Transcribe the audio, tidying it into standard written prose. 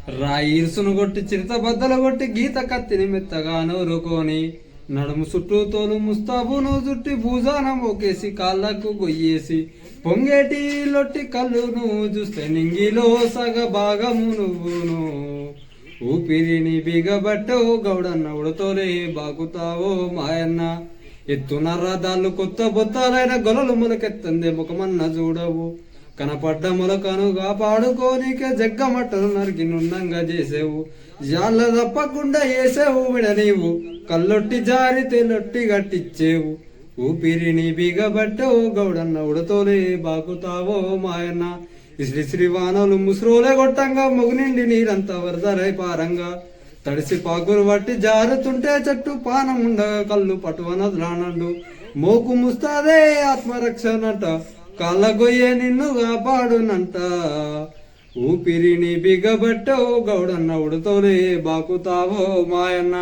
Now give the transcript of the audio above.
రాయిర్సును కొట్టి చిరుత బద్దలు కొట్టి గీత కత్తిని మెత్తగా నూరుకొని నడుము చుట్టూ తోలు ముస్తాబును చుట్టి భూజానం ఒకేసి కాళ్ళకు గొయ్యేసి పొంగేటి లొట్టి కళ్ళును చూస్తే నింగిలో సగ భాగము నువ్వును ఊపిరిని బిగబట్టో గౌడన్న ఉడతోలే బాగుతావో మాయన్న ఎత్తున రథాలు కొత్త బొత్తాలైన గొలలు మొలకెత్తందే ముఖమన్న చూడవు కనపడ్డ మొలకను కాపాడుకోనికే జగ్గమట్టను నరికి నున్నంగా చేసేవు జాళ్ళ తప్పకుండా వేసేవు విడ నీవు కల్లొట్టి జారితే లొట్టి గట్టిచ్చేవు ఊపిరిని బిగబట్టవు గౌడన్న ఉడతోలే బాకుతావో మాయన్న ఇశ్రీ వానలు ముసురోలే కొట్టంగా మొగునిండి నీరంతా వరదరై పారంగా తడిసి పాకులు పట్టి జారుతుంటే చెట్టు పానం ఉండగా కళ్ళు పటువనదులానండు మోకు ముస్తాదే ఆత్మరక్షణట కాళ్ళ గొయ్యే నిన్ను కాపాడునంట ఊపిరిని బిగబట్టో గౌడన్న ఉడతోలే బాకుతావో మాయన్న.